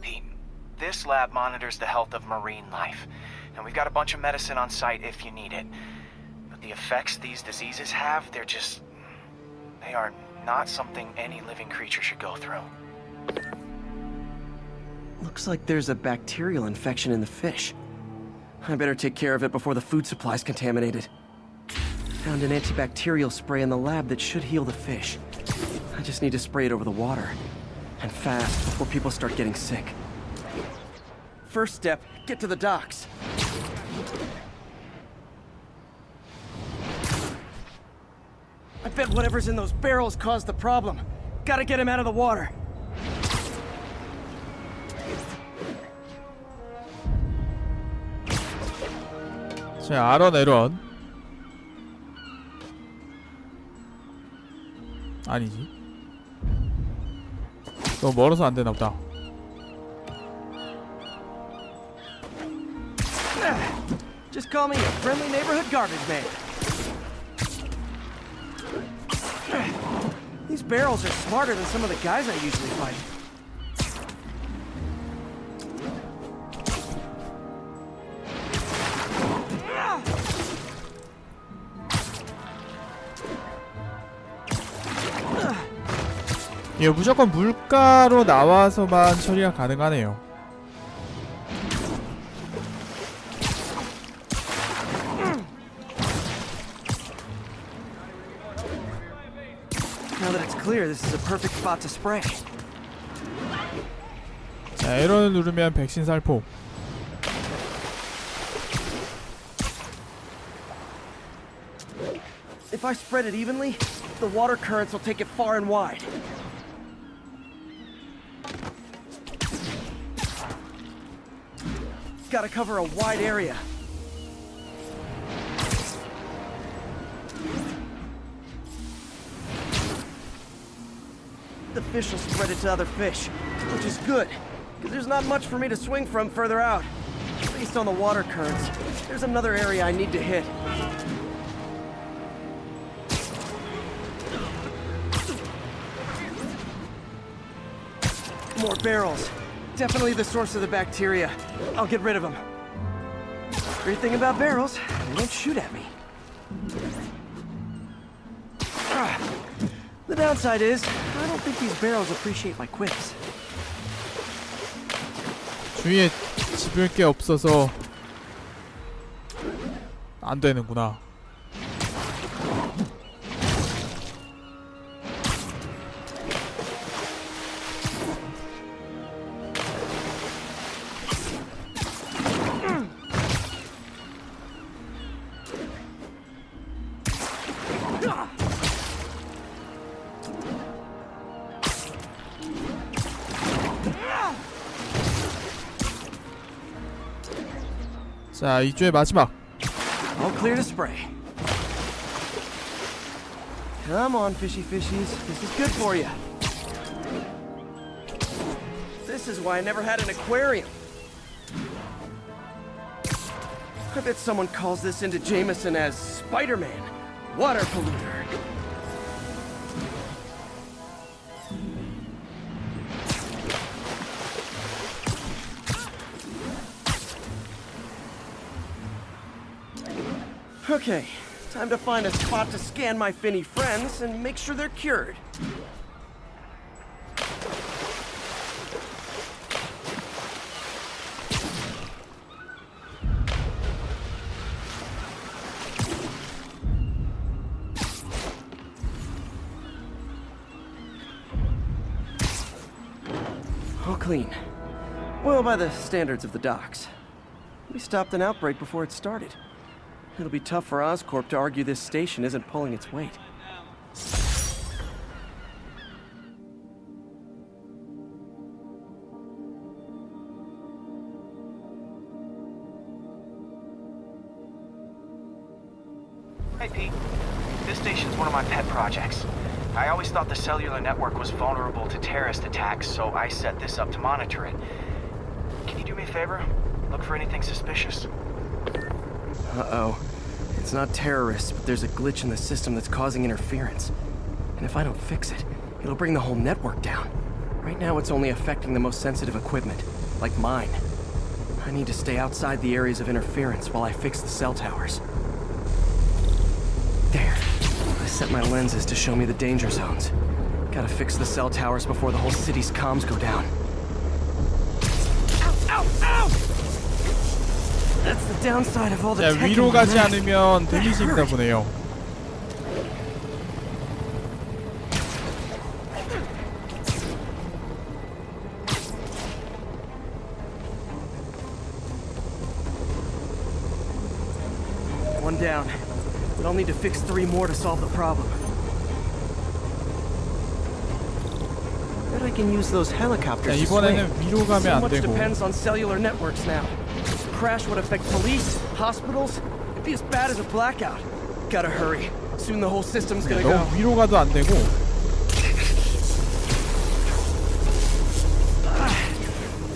Hey, Pete. This lab monitors the health of marine life, and we've got a bunch of medicine on site if you need it. But the effects these diseases have, they are not something any living creature should go through. Looks like there's a bacterial infection in the fish. I better take care of it before the food supply's contaminated. Found an antibacterial spray in the lab that should heal the fish. I just need to spray it over the water. And fast, before people start getting sick. First step, get to the docks. I bet whatever's in those barrels caused the problem. Gotta get him out of the water. 자, 아론 에런. 아니지. 너무 멀어서 안 되나 보다. Just call me a friendly neighborhood garbage man. These barrels are smarter than some of the guys I usually fight. 이거 무조건 물가로 나와서만 처리가 가능하네요. Now that it's clear, this is a perfect spot to spray. 자, 에런을 누르면 백신 살포. If I spread it evenly, the water currents will take it far and wide. Gotta cover a wide area. The fish will spread it to other fish, which is good, because there's not much for me to swing from further out. Based on the water currents, there's another area I need to hit. More barrels. Definitely the source of the bacteria. I'll get rid of them. Great thing about barrels, they don't shoot at me. The downside is, I don't think these barrels appreciate my quips. 주위에 집을 게 없어서 안 되는구나. 자, 2주의 마지막. All clear to spray. Come on, fishy fishies. This is good for you. This is why I never had an aquarium. I bet someone calls this into Jameson as Spider-Man, water polluter. Okay, time to find a spot to scan my finny friends and make sure they're cured. All clean. Well, by the standards of the docks. We stopped an outbreak before it started. It'll be tough for Oscorp to argue this station isn't pulling its weight. Hey, Pete. This station's one of my pet projects. I always thought the cellular network was vulnerable to terrorist attacks, so I set this up to monitor it. Can you do me a favor? Look for anything suspicious. Uh-oh. It's not terrorists, but there's a glitch in the system that's causing interference. And if I don't fix it, it'll bring the whole network down. Right now it's only affecting the most sensitive equipment, like mine. I need to stay outside the areas of interference while I fix the cell towers. There. I set my lenses to show me the danger zones. Gotta fix the cell towers before the whole city's comms go down. Ow! Ow! Ow! That's the downside of all the 자, tech 위로 in my 가지 Mac. 않으면 데미지 있나 보네요. One down. But I'll need to fix 3 more to solve the problem. Bet I can use those 자, helicopters to swing. 이번에는 위로 가면 So 안 much 되고. depends on cellular networks now. Crash would affect police, hospitals. It'd be as bad as a blackout. Gotta hurry. Soon the whole system's gonna go. 너무 위로 가도 안 되고.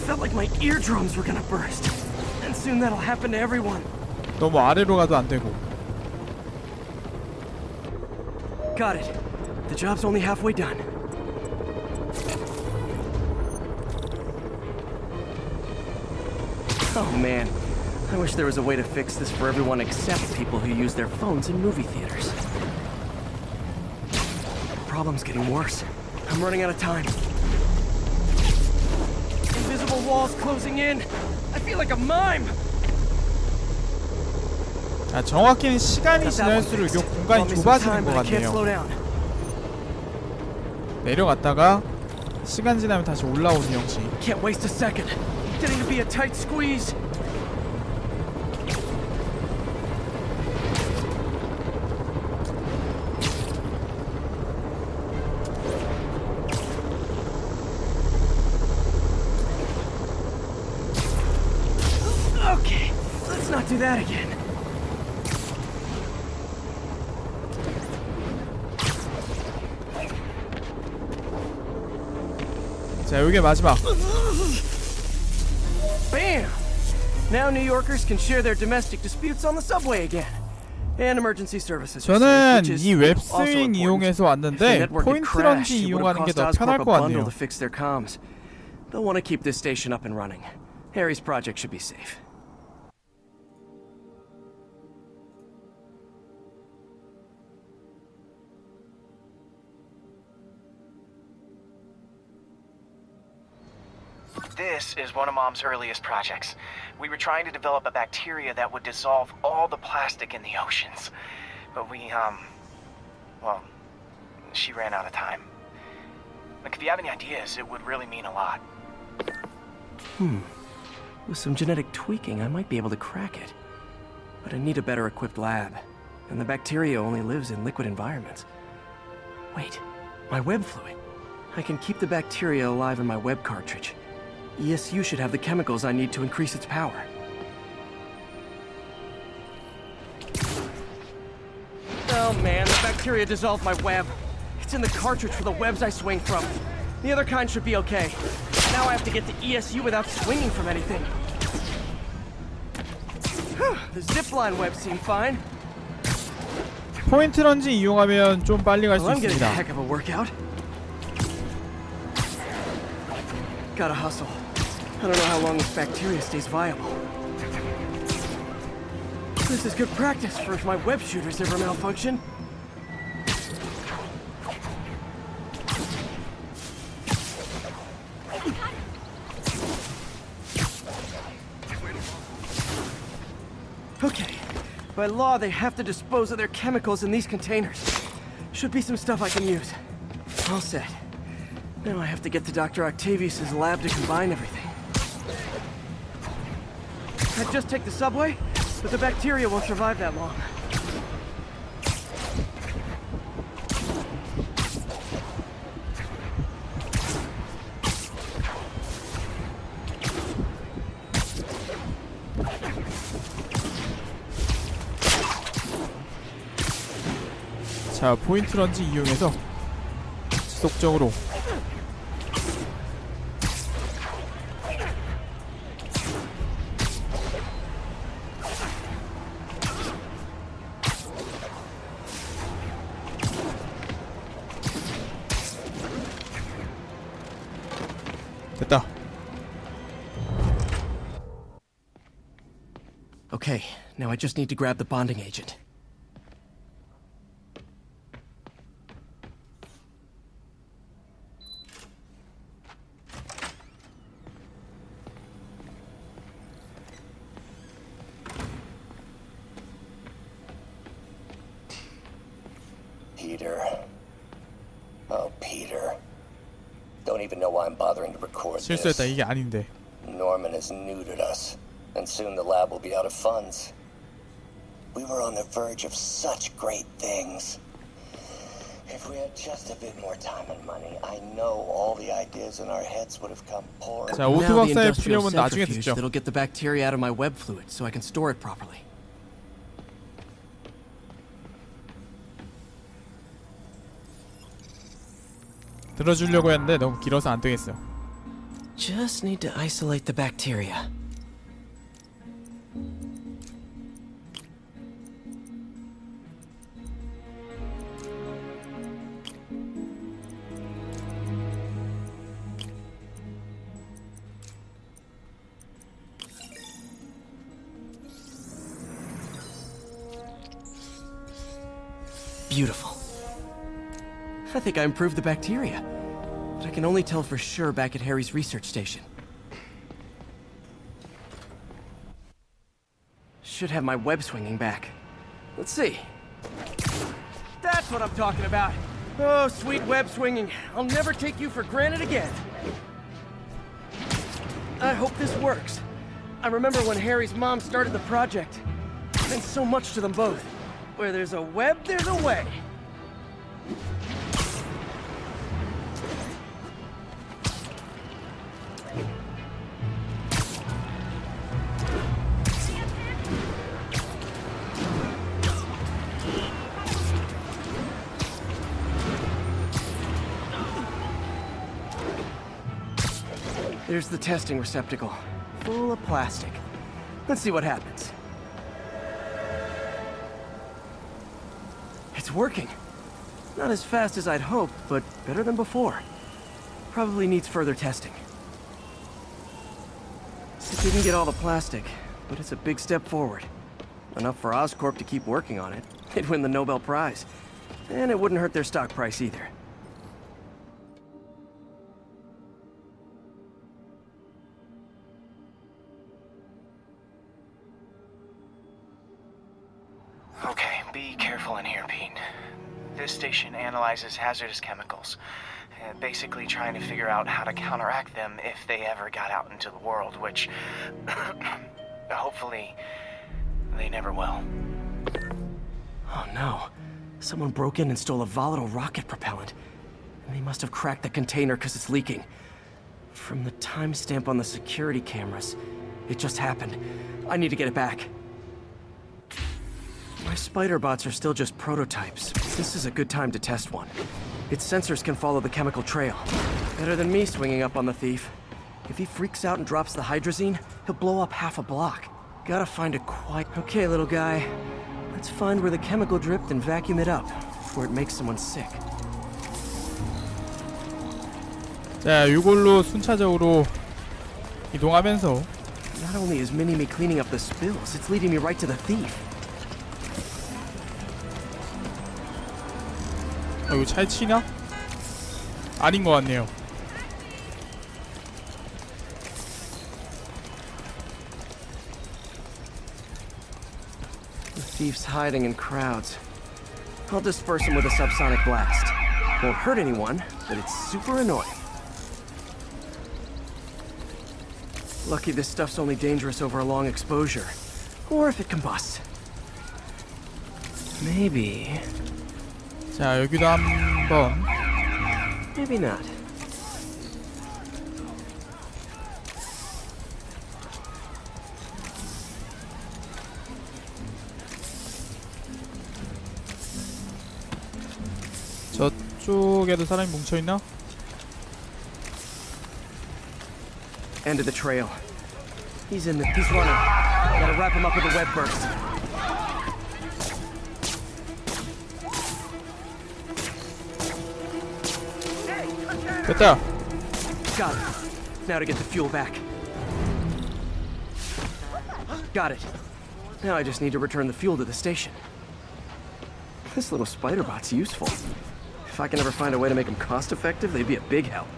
Felt like my eardrums were gonna burst. And soon that'll happen to everyone. 너무 아래로 가도 안 되고. Got it. The job's only halfway done. Oh man, I wish there was a way to fix this for everyone except people who use their phones in movie theaters. The problem's getting worse. I'm running out of time. Invisible walls closing in. I feel like a mime. 자, 정확히는 시간이 Got that one 지날수록 fixed. 요 공간이 Bought me some 좁아지는 time, 것 but I can't slow 같네요. down. 내려갔다가 시간 지나면 다시 올라오는 형식. Can't waste a second. Getting to be a tight squeeze. Okay, let's not do that again. 자, 요게 마지막. Bam! Now New Yorkers can share their domestic disputes on the subway again. And emergency services. 저는 which is 이 also 웹스윙 important. 이용해서 If the 왔는데 network had 포인트 crashed, 런지 it would 이용하는 have 게 cost 더 Oscorp 편할 a 것 bundle 같네요. to fix their comms. They'll want to keep this station up and running. Harry's project should be safe. This is one of Mom's earliest projects. We were trying to develop a bacteria that would dissolve all the plastic in the oceans. But well, she ran out of time. Look, if you have any ideas, it would really mean a lot. With some genetic tweaking, I might be able to crack it. But I need a better equipped lab. And the bacteria only lives in liquid environments. Wait, my web fluid. I can keep the bacteria alive in my web cartridge. ESU should have the chemicals I need to increase its power. Oh man, the bacteria dissolved my web. It's in the cartridge for the webs I swing from. The other kind should be okay. Now I have to get to ESU without swinging from anything. The zipline webs seem fine. 포인트 런지 이용하면 좀 빨리 갈 수 Well, I'm getting a 있습니다. heck of a workout. Gotta hustle. I don't know how long this bacteria stays viable. This is good practice for if my web shooters ever malfunction. Okay. By law, they have to dispose of their chemicals in these containers. Should be some stuff I can use. All set. Now I have to get to Dr. Octavius's lab to combine everything. I'd just take the subway, but the bacteria won't survive that long. 자, 포인트 런지 이용해서 지속적으로 Okay, now I just need to grab the bonding agent. Peter. Oh, Peter. Don't even know why I'm bothering to record 실수했다. this. 이게 아닌데. Norman has neutered us, and soon the lab will be out of funds. We were on the verge of such great things. If we had just a bit more time and money, I know all the ideas in our heads would have come pouring. 자, Now 오토 the 박사의 industrial 푸념은 나중에 centrifuge 듣죠. that'll get the bacteria out of my web fluid so I can store it properly. 들어주려고 했는데 너무 길어서 안 되겠어. Just need to isolate the bacteria. Beautiful. I think I improved the bacteria, but I can only tell for sure back at Harry's research station. Should have my web swinging back. Let's see. That's what I'm talking about. Oh, sweet web swinging. I'll never take you for granted again. I hope this works. I remember when Harry's mom started the project. It meant so much to them both. Where there's a web, there's a way. There's the testing receptacle, full of plastic. Let's see what happens. It's working. Not as fast as I'd hoped, but better than before. Probably needs further testing. It didn't get all the plastic, but it's a big step forward. Enough for Oscorp to keep working on it. They'd win the Nobel Prize. And it wouldn't hurt their stock price either. Okay, be careful in here, Pete. This station analyzes hazardous chemicals, basically trying to figure out how to counteract them if they ever got out into the world, which hopefully they never will. Oh no. Someone broke in and stole a volatile rocket propellant. And they must have cracked the container because it's leaking. From the timestamp on the security cameras, it just happened. I need to get it back. My spider bots are still just prototypes. This is a good time to test one. Its sensors can follow the chemical trail. Better than me swinging up on the thief. If he freaks out and drops the hydrazine, he'll blow up half a block. Gotta find a quiet... Okay, little guy. Let's find where the chemical dripped and vacuum it up before it makes someone sick. 자, 이걸로 순차적으로 이동하면서 Not only is Mini-Me cleaning up the spills, it's leading me right to the thief. 이거 차에 치나? 아닌 것 같네요. The thief's hiding in crowds. I'll disperse him with a subsonic blast. Won't hurt anyone, but it's super annoying. Lucky this stuff's only dangerous over a long exposure. Or if it combusts. Maybe... 자, 여기도 한번. Maybe not. 저쪽에도 사람이 뭉쳐있나? End of the trail. He's running. Gotta wrap him up with a web burst. 됐다. Got it. Now to get the fuel back. Got it. Now I just need to return the fuel to the station. This little spider bot's useful. If I can ever find a way to make them cost-effective, they'd be a big help.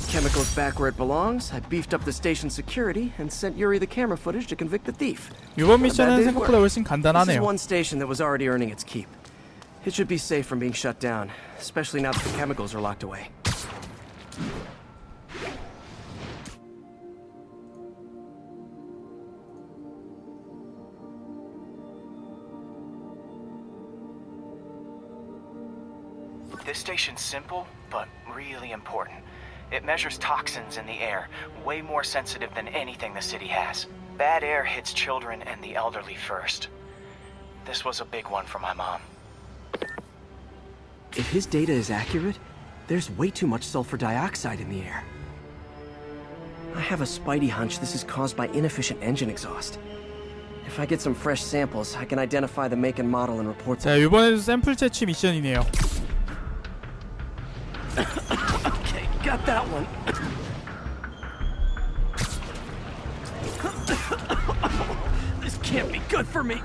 Chemicals back where it belongs. I beefed up the station's security and sent Yuri the camera footage to convict the thief. 이번 Not a bad 미션은 day's 생각보다 work. 훨씬 This is 간단하네요. one station that was already earning its keep. It should be safe from being shut down, especially now that the chemicals are locked away. This station's simple, but really important. It measures toxins in the air, way more sensitive than anything the city has. Bad air hits children and the elderly first. This was a big one for my mom. If his data is accurate, there's way too much sulfur dioxide in the air. I have a spidey hunch this is caused by inefficient engine exhaust. If I get some fresh samples, I can identify the make and model and report them. 자, 이번에도 샘플 채취 미션이네요. Okay, got that one. This can't be good for me.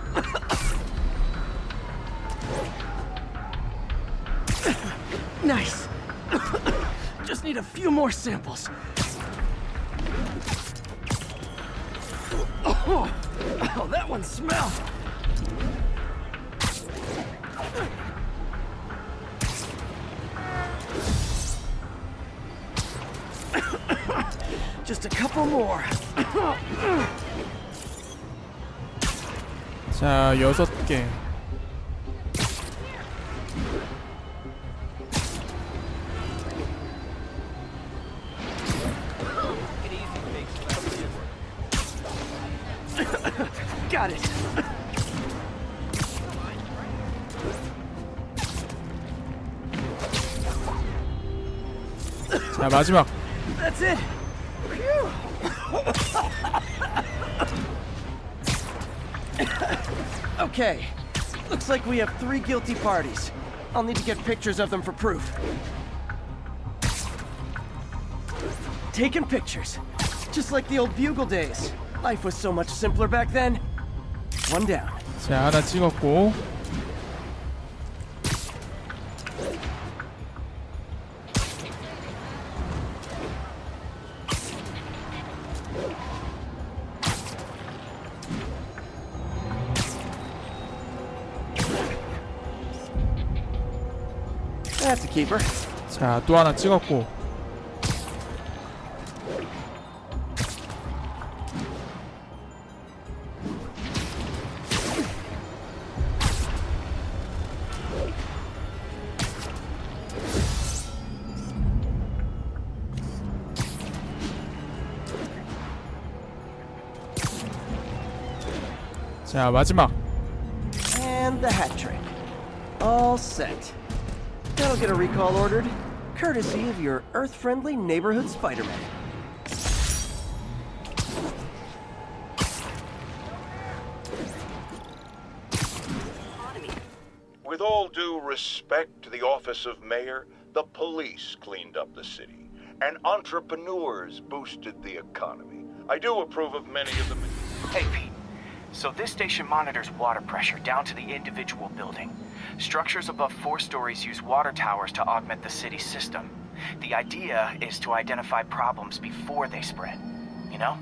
Nice. Just need a few more samples. Oh, that one smells. Just a couple more. 자, 6개. Got it. 자, 마지막. That's it. Phew. Okay. Looks like we have 3 guilty parties. I'll need to get pictures of them for proof. Taking pictures. Just like the old Bugle days. Life was so much simpler back then. One down. 자, 하나 찍었고. That's a keeper. 자, 또 하나 찍었고. 자, 마지막. And the hat trick. All set. That'll get a recall ordered, courtesy of your Earth-friendly neighborhood Spider-Man. With all due respect to the office of mayor, the police cleaned up the city, and entrepreneurs boosted the economy. I do approve of many of them. Hey, Pete. So this station monitors water pressure down to the individual building. Structures above 4 stories use water towers to augment the city's system. The idea is to identify problems before they spread, you know?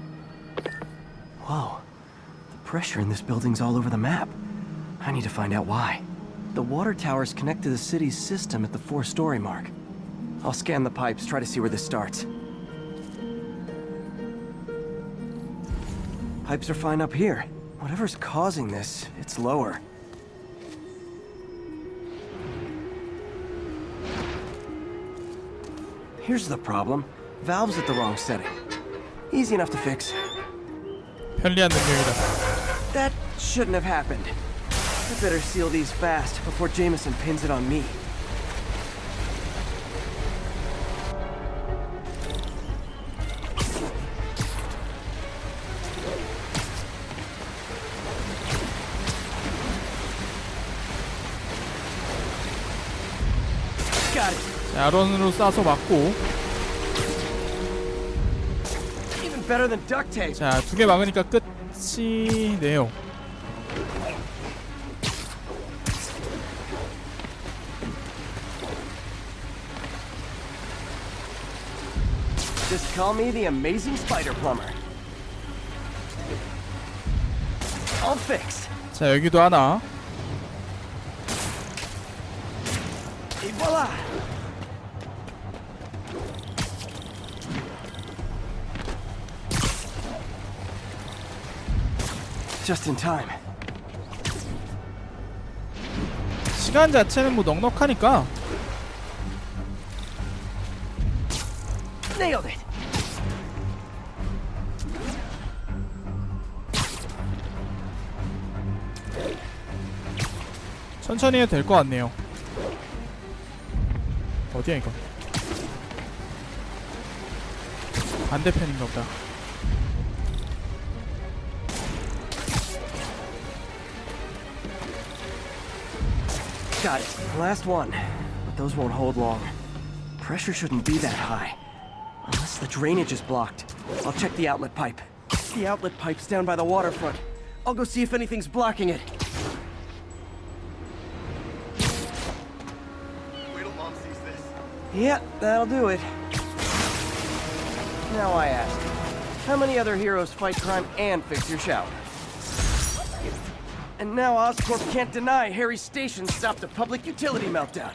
Whoa. The pressure in this building's all over the map. I need to find out why. The water towers connect to the city's system at the 4-story mark. I'll scan the pipes, try to see where this starts. Pipes are fine up here. Whatever's causing this, it's lower. Here's the problem. Valve's at the wrong setting. Easy enough to fix. 편리한 능력이다. That shouldn't have happened. I better seal these fast before Jameson pins it on me. 야론으로 쏴서 맞고. Even better than duct tape. 자, 2개 막으니까 끝이네요. Just call me the amazing spider plumber. All fixed. 자, 여기도 하나. Et voila. Just in time. 시간 자체는 뭐 넉넉하니까. Nailed it. 천천히 해도 될 것 같네요. 어디야 이거? 반대편인가 보다. Got it. Last one. But those won't hold long. Pressure shouldn't be that high. Unless the drainage is blocked. I'll check the outlet pipe. The outlet pipe's down by the waterfront. I'll go see if anything's blocking it. Wait till Mom sees this. Yeah, that'll do it. Now I ask, how many other heroes fight crime and fix your shower? And now Oscorp can't deny Harry's station stopped a public utility meltdown.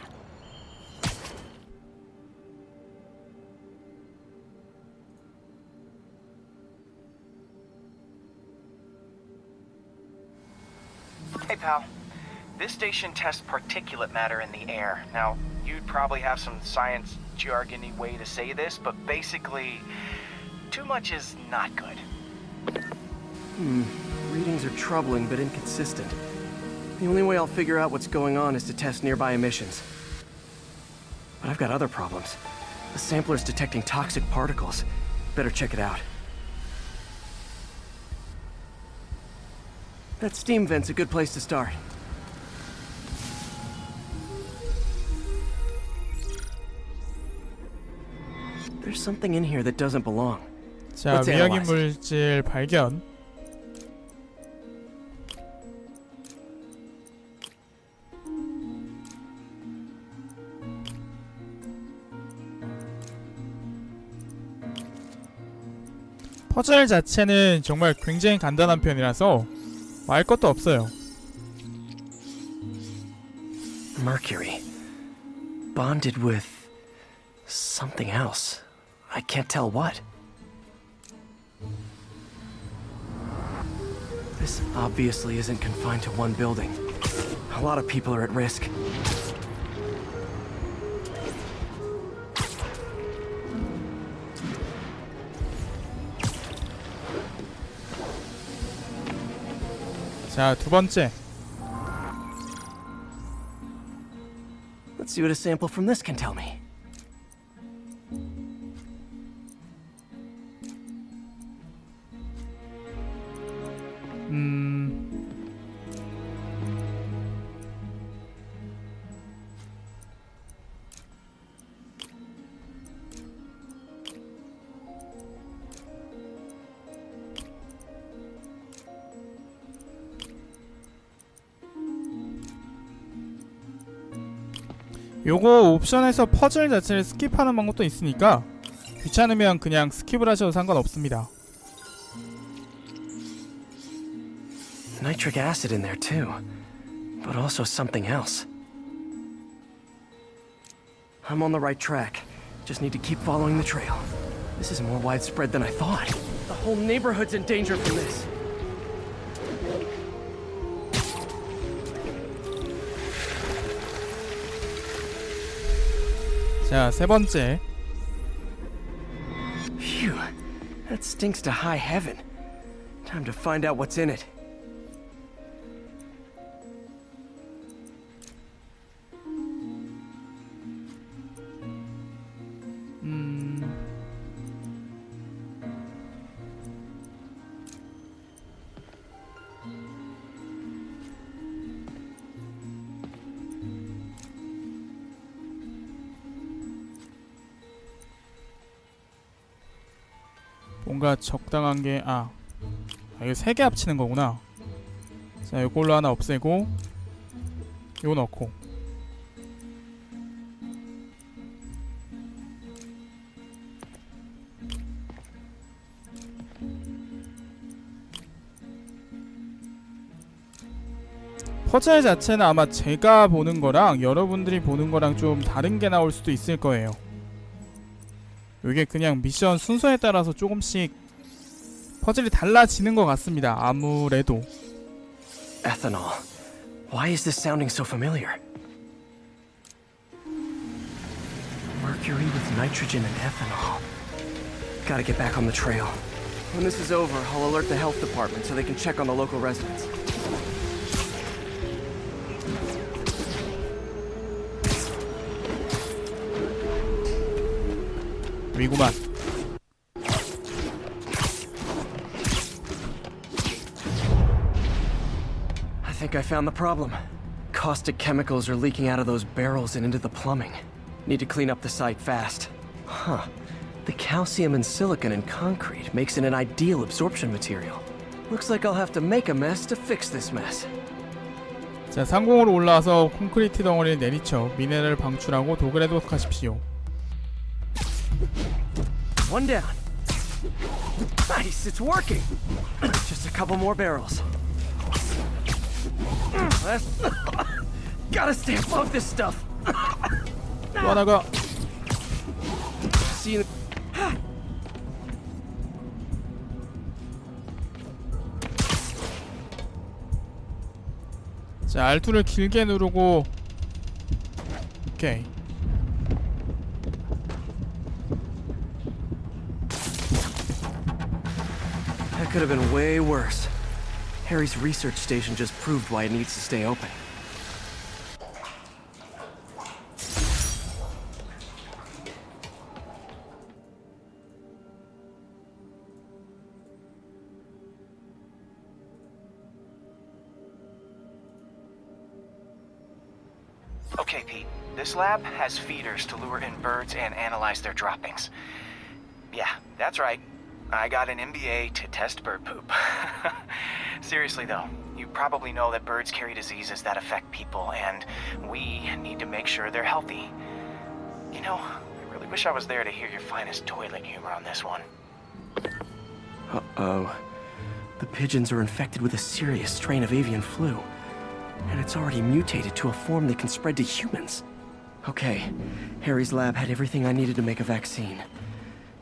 Hey, pal. This station tests particulate matter in the air. Now, you'd probably have some science jargony way to say this, but basically, too much is not good. Readings are troubling but inconsistent. The only way I'll figure out what's going on is to test nearby emissions. But I've got other problems. The sampler's detecting toxic particles. Better check it out. That steam vent's a good place to start. There's something in here that doesn't belong. 자, Let's 위험인 analyze. 물질 발견. 퍼즐 자체는 정말 굉장히 간단한 편이라서 말 것도 없어요. Mercury. Bonded with something else. I can't tell what. This obviously isn't confined to one building. A lot of people are at risk. 자, 2번째. Let's see what a sample from this can tell me. 요거 옵션에서 퍼즐 자체를 스킵하는 방법도 있으니까 귀찮으면 그냥 스킵을 하셔도 상관없습니다. Nitric acid in there too, but also something else. I'm on the right track. Just need to keep following the trail. This is more widespread than I thought. The whole neighborhood's in danger from this. 자, 3번째. Phew, that stinks to high heaven. Time to find out what's in it. 뭔가 적당한 게 이거 3개 합치는 거구나. 자, 이걸로 하나 없애고 이거 넣고. 퍼즐 자체는 아마 제가 보는 거랑 여러분들이 보는 거랑 좀 다른 게 나올 수도 있을 거예요. 이게 그냥 미션 순서에 따라서 조금씩 퍼즐이 달라지는 것 같습니다. 아무래도. Ethanol. Why is this sounding so familiar? Mercury with nitrogen and ethanol. Gotta get back on the trail. When this is over, I'll alert the health department so they can check on the local residents. 위구만. I think I found the problem. Caustic chemicals are leaking out of those barrels and into the plumbing. Need to clean up the site fast. Huh. The calcium and silicon in concrete makes it an ideal absorption material. Looks like I'll have to make a mess to fix this mess. 자, 상공으로 올라와서 콘크리트 덩어리를 내리쳐 미네랄을 방출하고 도굴에 도착하십시오. One down. Nice, it's working. Just a couple more barrels. Gotta stay above this stuff. 또 하나가. See you. 자, R2를 길게 누르고. 오케이. That could have been way worse. Harry's research station just proved why it needs to stay open. Okay, Pete. This lab has feeders to lure in birds and analyze their droppings. Yeah, that's right. I got an MBA to test bird poop. Seriously though, you probably know that birds carry diseases that affect people, and we need to make sure they're healthy. You know, I really wish I was there to hear your finest toilet humor on this one. Uh-oh. The pigeons are infected with a serious strain of avian flu. And it's already mutated to a form that can spread to humans. Okay, Harry's lab had everything I needed to make a vaccine.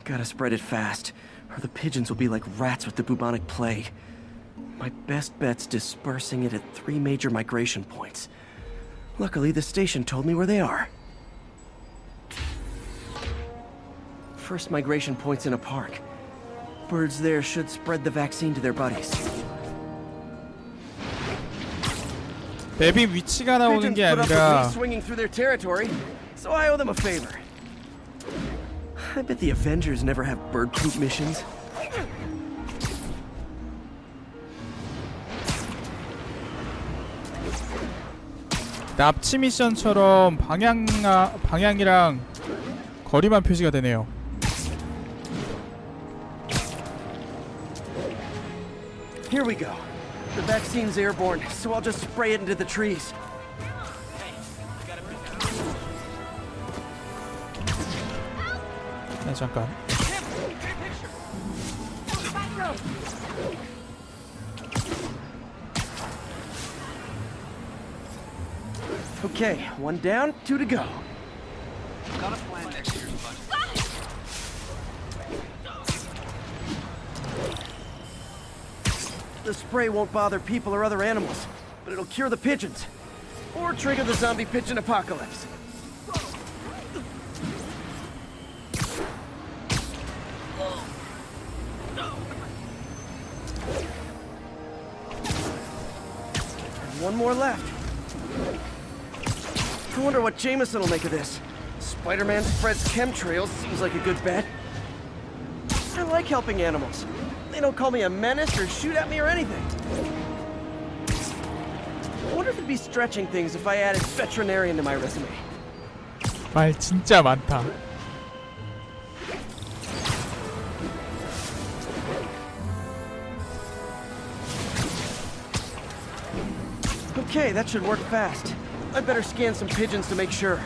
Gotta spread it fast, or the pigeons will be like rats with the bubonic plague. My best bet's dispersing it at 3 major migration points. Luckily, the station told me where they are. First migration point's in a park. Birds there should spread the vaccine to their buddies. 맵이 위치가 나오는 게 Pigeons put up with me 아니라 swinging through their territory, so I owe them a favor. I bet the Avengers never have bird poop missions. 납치 미션처럼 방향이랑 거리만 표시가 되네요. Here we go. The vaccine's airborne, so I'll just spray it into the trees. 네, 잠깐. Okay, 1 down, 2 to go. Got a plan next year's budget. The spray won't bother people or other animals, but it'll cure the pigeons. Or trigger the zombie pigeon apocalypse. And 1 more left. I wonder what Jameson will make of this. Spider-Man spreads chemtrails seems like a good bet. I like helping animals. They don't call me a menace or shoot at me or anything. I wonder if it'd be stretching things if I added veterinarian to my resume. 말 진짜 많다. Okay, that should work fast. I'd better scan some pigeons to make sure.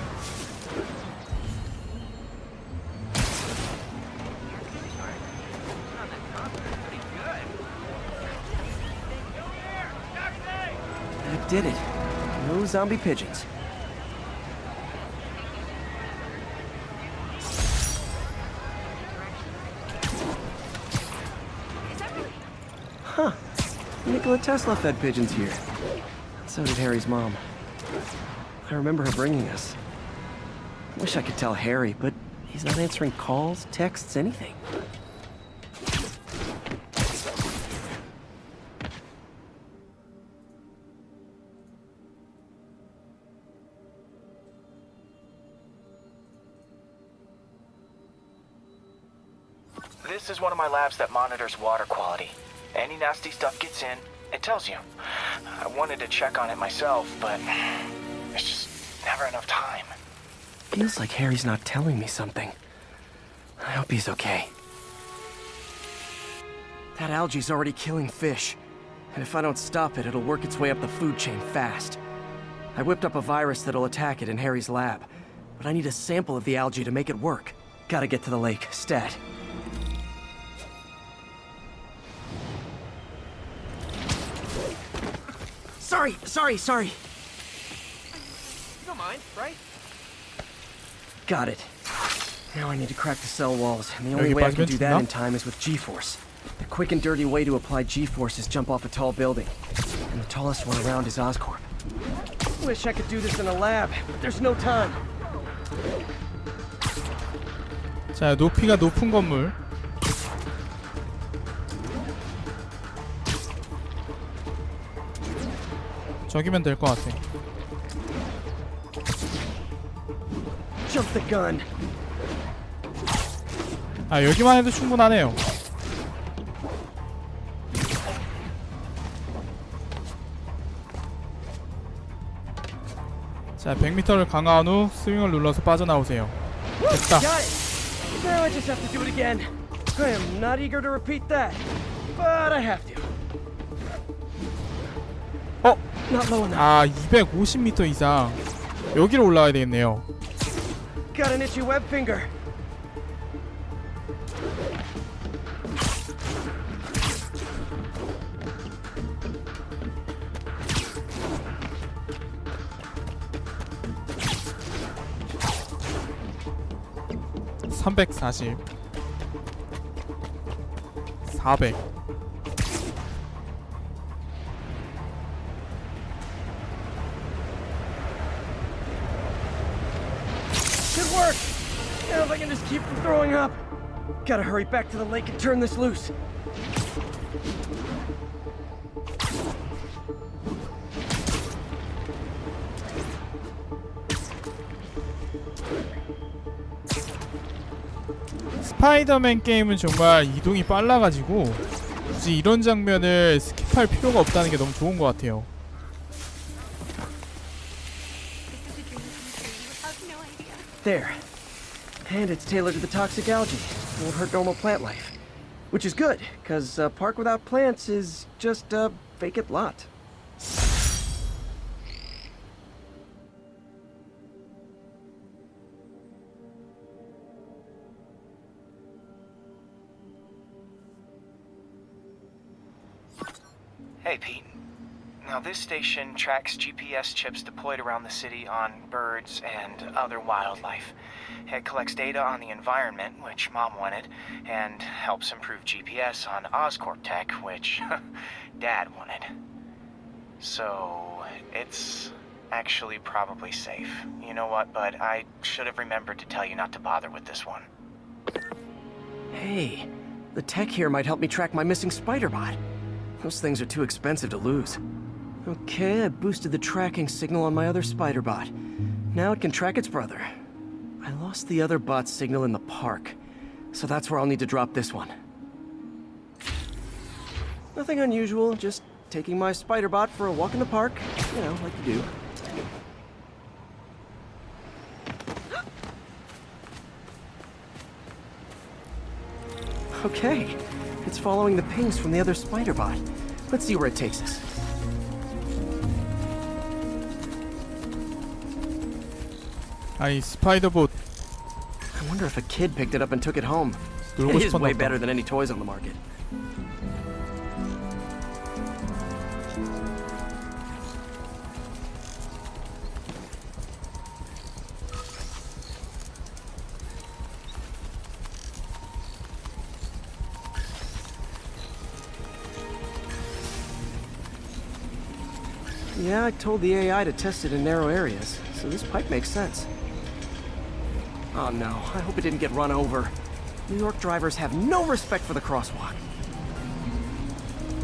That did it. No zombie pigeons. Huh. Nikola Tesla fed pigeons here. So did Harry's mom. I remember her bringing us. Wish I could tell Harry, but he's not answering calls, texts, anything. This is one of my labs that monitors water quality. Any nasty stuff gets in, it tells you. I wanted to check on it myself, but there's just never enough time. Feels like Harry's not telling me something. I hope he's okay. That algae's already killing fish. And if I don't stop it, it'll work its way up the food chain fast. I whipped up a virus that'll attack it in Harry's lab. But I need a sample of the algae to make it work. Gotta get to the lake, stat. Sorry. You don't mind, right? Got it. Now I need to crack the cell walls, and the only way I can do that in time is with G-force. The quick and dirty way to apply G-force is jump off a tall building. And the tallest one around is Oscorp. Wish I could do this in a lab, but there's no time. 자, 높이가 높은 건물. 저기면 될 것 같아. Jump the gun. 아, 여기만 해도 충분하네요. 자, 100m를 강화한 후 스윙을 눌러서 빠져나오세요. 됐다. Got it. Now I just have to do it again. I am not eager to repeat that, but I have to. 어? Not low enough. 아, 250m 이상. 여기로 올라가야 되겠네요. Got an itchy web finger. (340) 400 Should work. Now if I can just keep from throwing up. Gotta hurry back to the lake and turn this loose. 스파이더맨 게임은 정말 이동이 빨라가지고 굳이 이런 장면을 스킵할 필요가 없다는 게 너무 좋은 것 같아요. There. And it's tailored to the toxic algae. Won't hurt normal plant life. Which is good, because a park without plants is just a vacant lot. Hey, Pete. Now, this station tracks GPS chips deployed around the city on birds and other wildlife. It collects data on the environment, which Mom wanted, and helps improve GPS on Oscorp tech, which Dad wanted. So, it's actually probably safe. You know what, bud? I should have remembered to tell you not to bother with this one. Hey, the tech here might help me track my missing Spider-Bot. Those things are too expensive to lose. Okay, I boosted the tracking signal on my other Spider-Bot. Now it can track its brother. I lost the other bot's signal in the park, so that's where I'll need to drop this one. Nothing unusual, just taking my Spider-Bot for a walk in the park, you know, like you do. Okay, it's following the pings from the other Spider-Bot. Let's see where it takes us. 아이 스파이더봇 I wonder if a kid picked it up and took it home. 놀고 It is way 싶었나 better 보다. than any toys on the market. Yeah, I told the AI to test it in narrow areas, so this pipe makes sense. Oh no, I hope it didn't get run over. New York drivers have no respect for the crosswalk.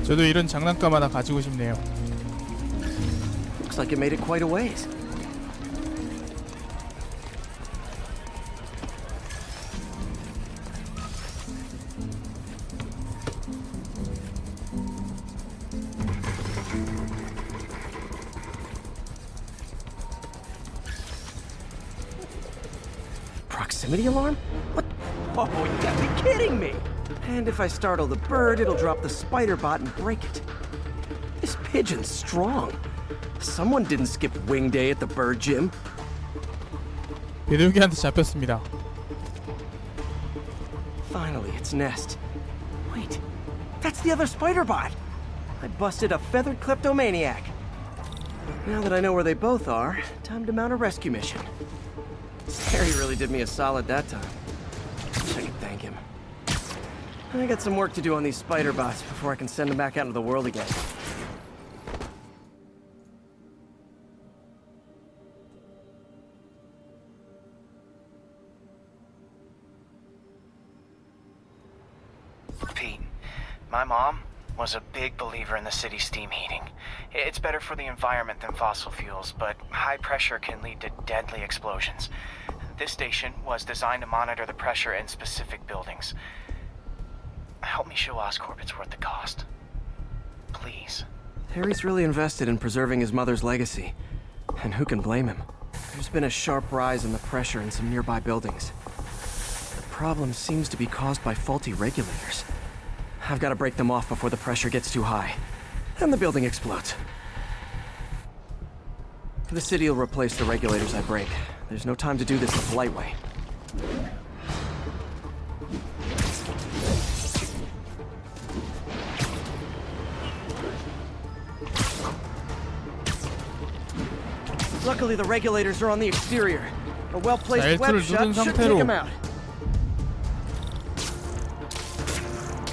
저도 이런 장난감 하나 가지고 싶네요. Looks like it made it quite a ways. Proximity alarm? What? Oh, you gotta be kidding me! And if I startle the bird, it'll drop the spider bot and break it. This pigeon's strong. Someone didn't skip wing day at the bird gym. 비둘기한테 잡혔습니다. Finally, its nest. Wait, that's the other spider bot. I busted a feathered kleptomaniac. Now that I know where they both are, time to mount a rescue mission. Harry really did me a solid that time. Wish I could thank him. I got some work to do on these spider bots before I can send them back out into the world again. Pete, my mom was a big believer in the city's steam heating. It's better for the environment than fossil fuels, but high pressure can lead to deadly explosions. This station was designed to monitor the pressure in specific buildings. Help me show Oscorp it's worth the cost. Please. Harry's really invested in preserving his mother's legacy. And who can blame him? There's been a sharp rise in the pressure in some nearby buildings. The problem seems to be caused by faulty regulators. I've got to break them off before the pressure gets too high. And the building explodes. The city will replace the regulators I break. There's no time to do this the polite way. Luckily, the regulators are on the exterior. A well-placed 자, web L2를 shot 누른 should take 상태로. them out.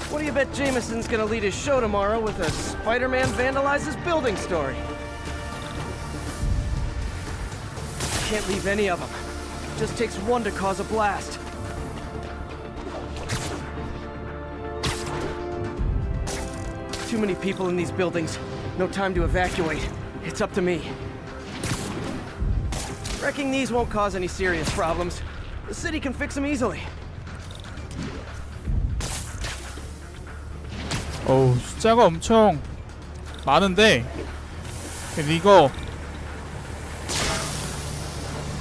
What do you bet Jameson's gonna lead his show tomorrow with a Spider-Man vandalizes building story? Can't leave any of them. Just takes one to cause a blast. Too many people in these buildings. No time to evacuate. It's up to me. Wrecking these won't cause any serious problems. The city can fix them easily. 어우, 숫자가 엄청 많은데 근데 이거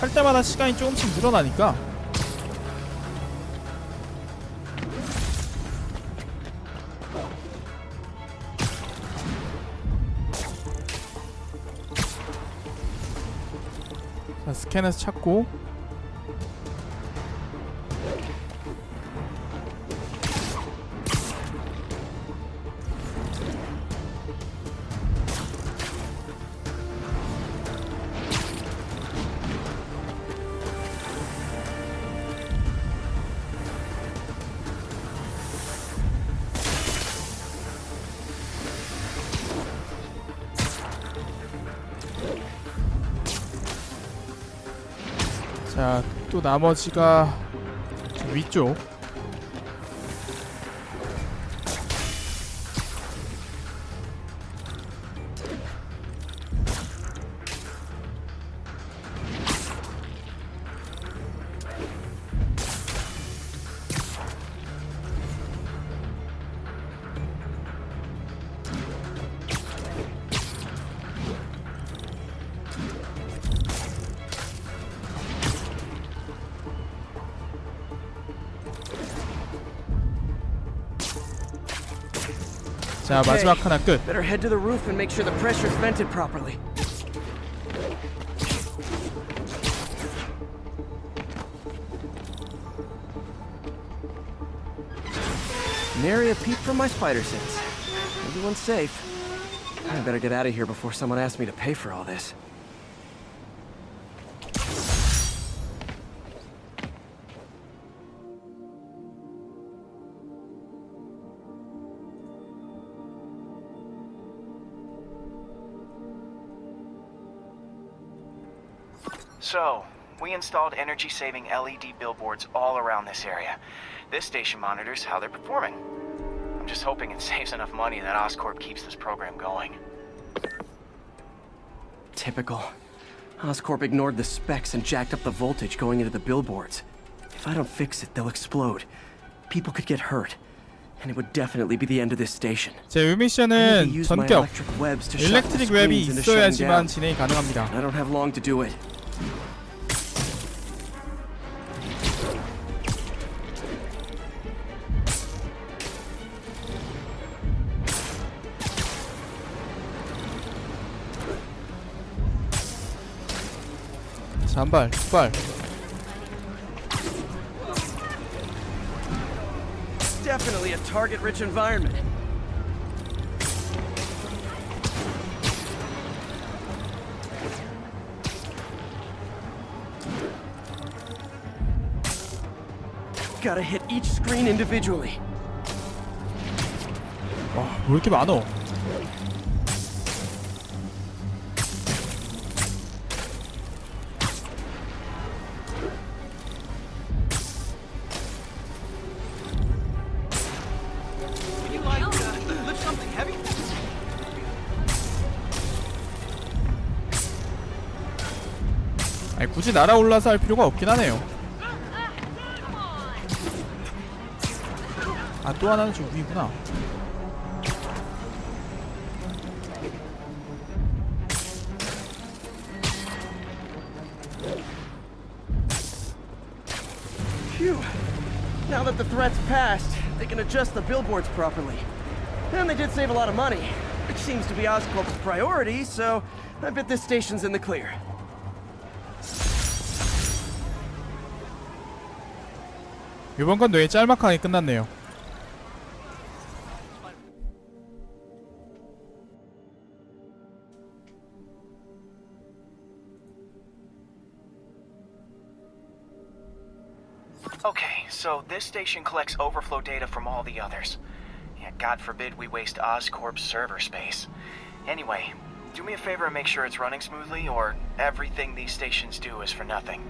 할 때마다 시간이 조금씩 늘어나니까 자, 스캔해서 찾고 자, 또 나머지가 저 위쪽 자, 마지막 하나 끝. Better head to the roof and make sure the pressure's vented properly. Nary a peep from my spider sense. Everyone's safe. I better get out of here before someone asks me to pay for all this. So, we installed energy-saving LED billboards all around this area. This station monitors how they're performing. I'm just hoping it saves enough money that Oscorp keeps this program going. Typical. Oscorp ignored the specs and jacked up the voltage going into the billboards. If I don't fix it, they'll explode. People could get hurt. And it would definitely be the end of this station. 제 미션은 전격 일렉트릭 웹이 있어야지만 진행이 가능합니다. I don't have long to do it. 잔발, 툭발. Definitely a target-rich environment. Gotta hit each screen individually. 왜 이렇게 많어? 아니, 굳이 날아올라서 할 필요가 없긴 하네요. 아, 또 하나는 저 위구나. Phew. Now that the threat's passed, they can adjust the billboards properly. And they did save a lot of money, which seems to be Oscorp's priority, so I bet this station's in the clear. 이번 건 되게 짤막하게 끝났네요. Okay, so this station collects overflow data from all the others. Yeah, God forbid we waste Oscorp's server space. Anyway, do me a favor and make sure it's running smoothly, or everything these stations do is for nothing.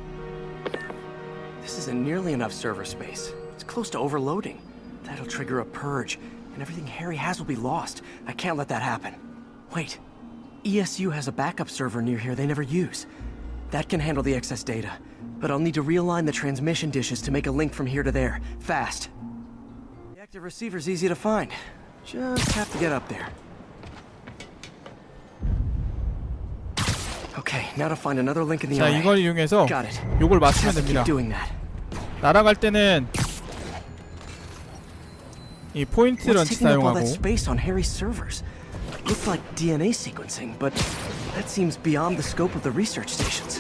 This isn't nearly enough server space. It's close to overloading. That'll trigger a purge, and everything Harry has will be lost. I can't let that happen. Wait. ESU has a backup server near here they never use. That can handle the excess data, but I'll need to realign the transmission dishes to make a link from here to there, fast. The active receiver's easy to find. Just have to get up there. Okay, now to find another link in the 자, array. 이걸 이용해서 Got it. 요걸 Just 맞추면 have to 됩니다. keep doing that. 날아갈 때는 이 포인트 What's 런치 taking up all 사용하고 that space on Harry's servers? Looks like DNA sequencing, but that seems beyond the scope of the research stations.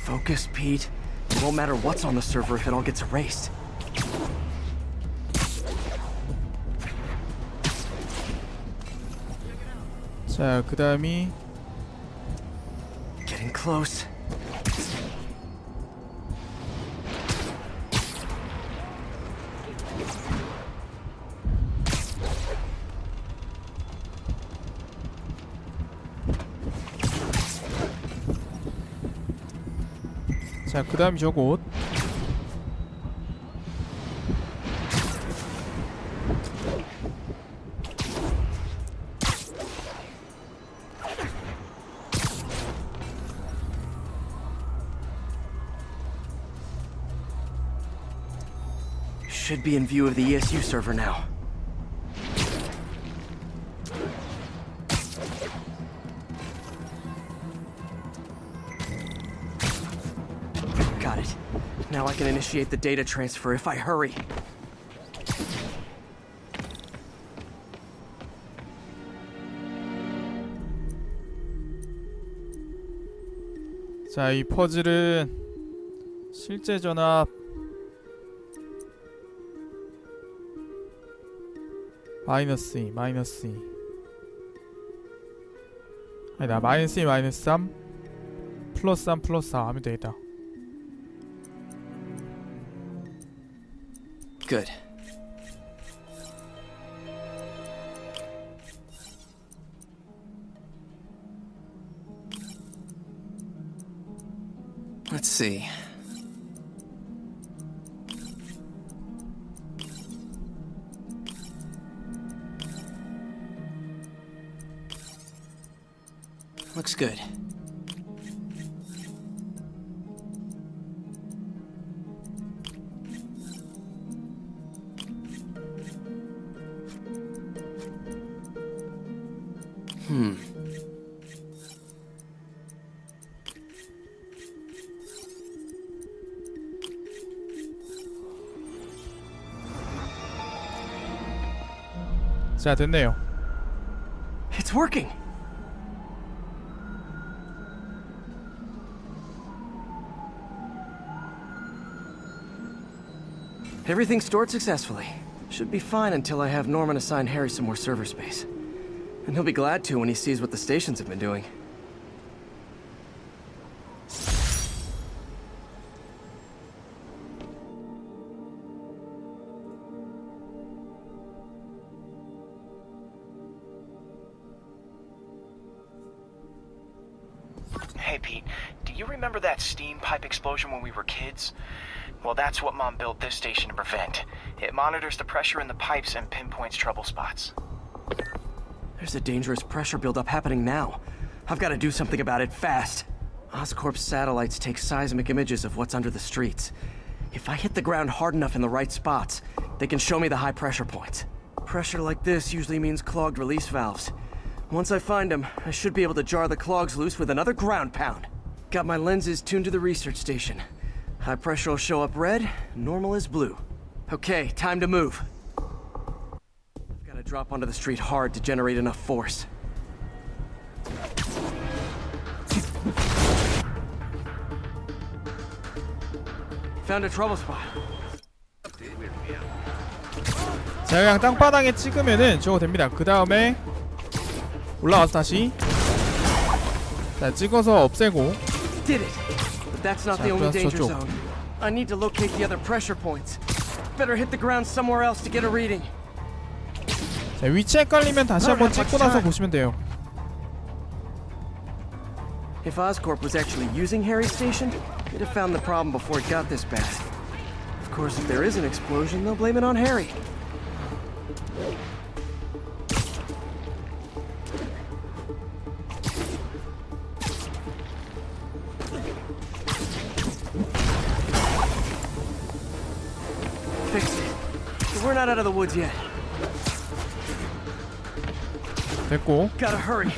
Focus, Pete. It won't matter what's on the server if it all gets erased. 자, 그 다음이 Getting close. 자, 그 다음이 저곳. Should be in view of the ESU server now. Got it. Now I can initiate the data transfer if I hurry. 자, 이 퍼즐은 실제 전압 마이너스 2, 마이너스 2. 아니다, 마이너스 2, 마이너스 3, 플러스 3, 플러스 4 하면 되겠다. Good. Let's see. Looks good. 자, 됐네요. It's working. Everything stored successfully. Should be fine until I have Norman assign Harry some more server space. And he'll be glad to when he sees what the stations have been doing. Hey, Pete, do you remember that steam pipe explosion when we were kids? Well, that's what Mom built this station to prevent. It monitors the pressure in the pipes and pinpoints trouble spots. There's a dangerous pressure buildup happening now. I've got to do something about it fast. Oscorp's satellites take seismic images of what's under the streets. If I hit the ground hard enough in the right spots, they can show me the high pressure points. Pressure like this usually means clogged release valves. Once I find them, I should be able to jar the clogs loose with another ground pound. Got my lenses tuned to the research station. High pressure will show up red, normal is blue. Okay, time to move. I've got to drop onto the street hard to generate enough force. Found a trouble spot. 자, 그냥 땅바닥에 찍으면은 저거 됩니다. 그 다음에 올라가서 다시 자, 찍어서 없애고. Did it. But that's not the only danger zone. I need to locate the other pressure points. Better hit the ground somewhere else to get a reading. 자, 위치 헷갈리면 다시 한번 찍고 나서 보시면 돼요. If Oscorp was actually using Harry's station, they'd have found the problem before it got this bad. Of course, if there is an explosion, they'll blame it on Harry. Fixed it. But we're not out of the woods yet. 됐고, Gotta hurry.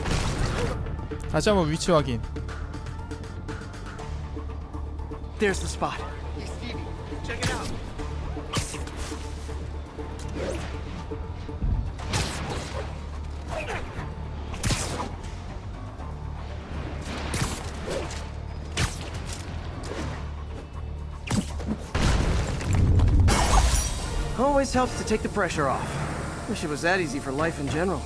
다시 한번 위치 확인. There's the spot. Always helps to take the pressure off. Wish it was that easy for life in general.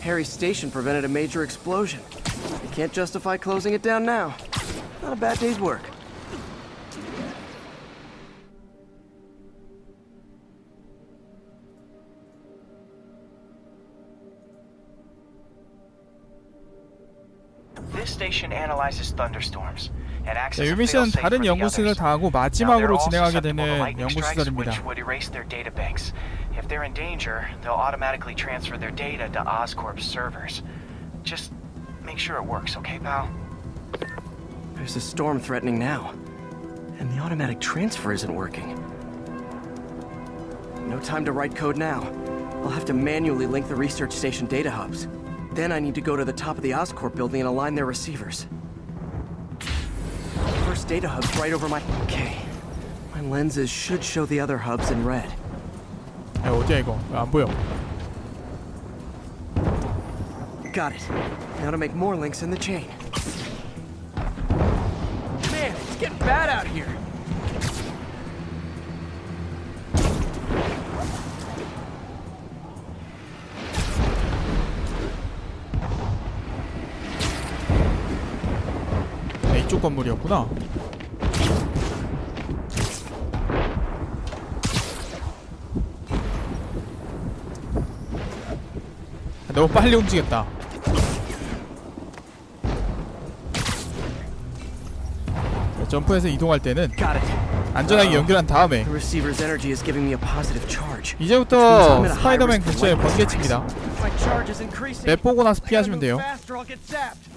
Harry's station prevented a major explosion. I can't justify closing it down now. Not a bad day's work. This station analyzes thunderstorms and acts 자, as 이 a 미션은 fail-safe 다른 for the 연구실을 others. 다 하고 Now, they're 마지막으로 also 진행하게 susceptible to 되는 lightning 연구 strikes, 시설입니다. which would erase their databanks. If they're in danger, they'll automatically transfer their data to Oscorp's servers. Just make sure it works, okay, pal? There's a storm threatening now. And the automatic transfer isn't working. No time to write code now. I'll have to manually link the research station data hubs. Then I need to go to the top of the Oscorp building and align their receivers. First data hub's right over my... Okay. My lenses should show the other hubs in red. 야, 어디야 이거? 왜 안 보여? Got it. Now to make more links in the chain. getting bad out here. 네, 이쪽 건물이었구나. 너무 빨리 움직였다. 점프해서 이동할 때는 Got it. 안전하게 연결한 다음에 The receiver's energy is giving me a positive charge. 이제부터 스파이더맨 근처에 번개칩니다. My charge is increasing. 맵 보고 나서 피하시면 I gotta 돼요. move faster, I'll get zapped.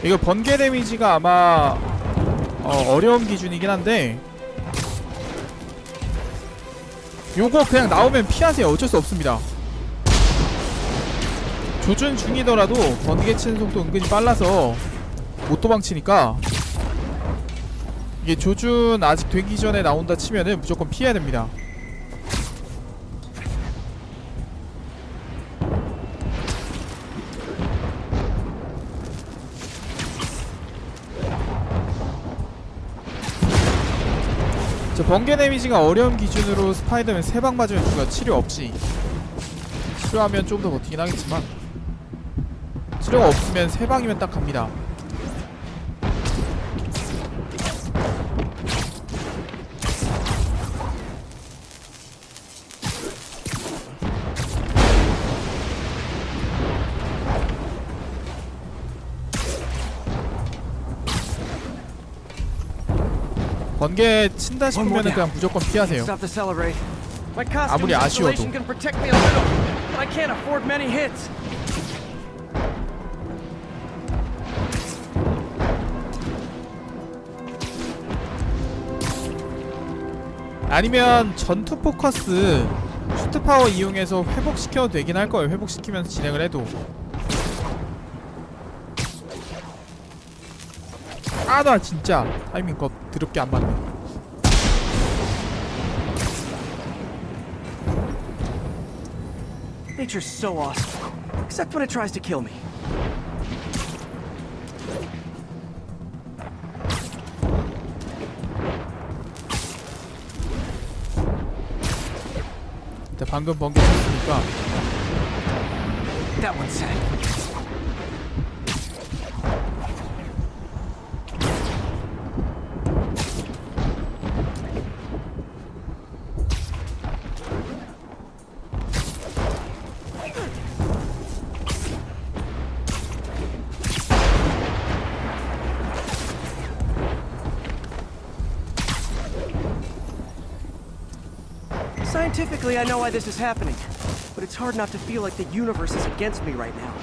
이거 번개 데미지가 아마 어려운 기준이긴 한데 요거 그냥 나오면 피하세요. 어쩔 수 없습니다. 조준 중이더라도 번개 치는 속도 은근히 빨라서 못 도망치니까 이게 조준 아직 되기 전에 나온다 치면은 무조건 피해야 됩니다. 저 번개 데미지가 어려운 기준으로 스파이더맨 3방 맞으면 죽어요. 치료 없이. 치료하면 좀 더 버티긴 하겠지만 치료가 없으면 3방이면 딱 갑니다. 번개 친다 싶으면은 그냥 무조건 피하세요. Stop the celebrate. My costume 아무리 아쉬워도. installation can protect me a little, but I can't afford many hits. 아니면 전투 포커스 슈트 파워 이용해서 회복시켜도 되긴 할 거예요. 회복시키면서 진행을 해도. 아, 나 진짜 타이밍 겁 드럽게 안 맞네. Nature's so awesome, except when it tries to kill me. 일단 방금 번개 쳤으니까 That one's set. Scientifically, I know why this is happening, but it's hard not to feel like the universe is against me right now.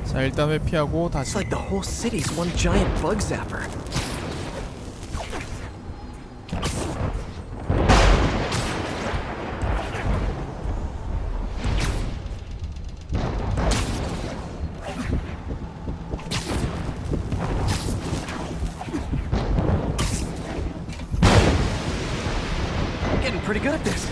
자, 일단 회피하고 It's 다시. like the whole city's one giant bug zapper. I'm getting pretty good at this.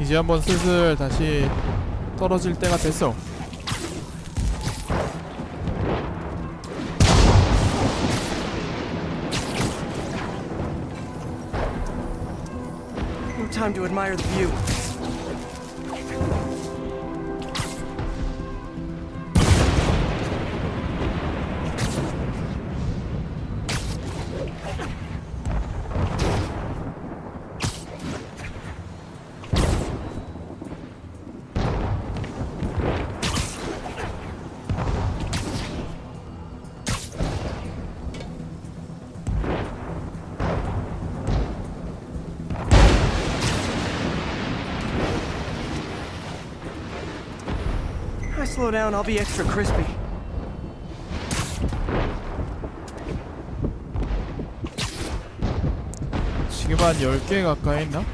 이제 한번 슬슬 다시 떨어질 때가 됐어. No time to admire the view. slow down, I'll be extra crispy. 지금 한 10개 가까이 했나?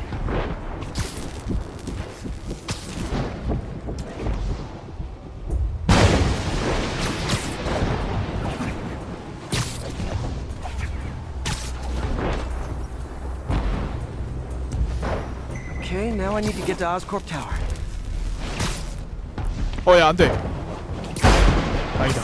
Okay, now I need to get to Oscorp Tower. 야, 안 돼. 아니다.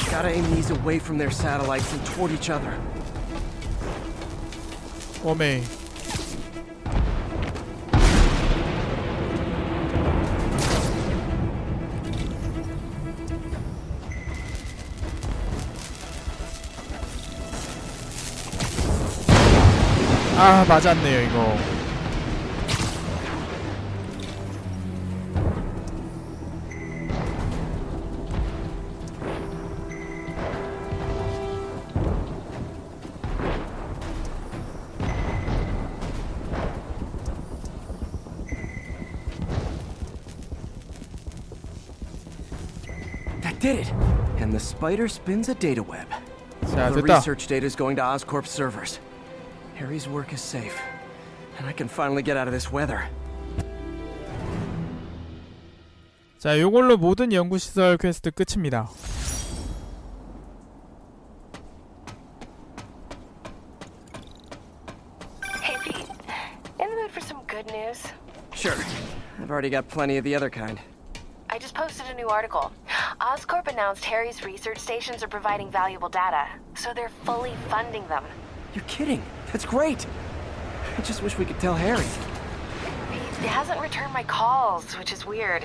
Gotta aim these away from their satellites and toward each other. 오메. 아, 맞았네요, 이거. That did it! And the spider spins a data web. 자, The 됐다. research data is going to Oscorp's servers. Harry's work is safe. And I can finally get out of this weather. 자, 요걸로 모든 연구시설 퀘스트 끝입니다. Hey Pete, in the mood for some good news? Sure. I've already got plenty of the other kind. I just posted a new article. Oscorp announced Harry's research stations are providing valuable data, so they're fully funding them. You're kidding. That's great. I just wish we could tell Harry. He hasn't returned my calls, which is weird.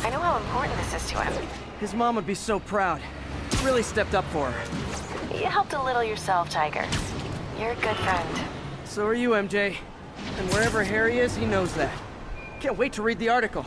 I know how important this is to him. His mom would be so proud. Really stepped up for her. You helped a little yourself, Tiger. You're a good friend. So are you, MJ. And wherever Harry is, he knows that. Can't wait to read the article.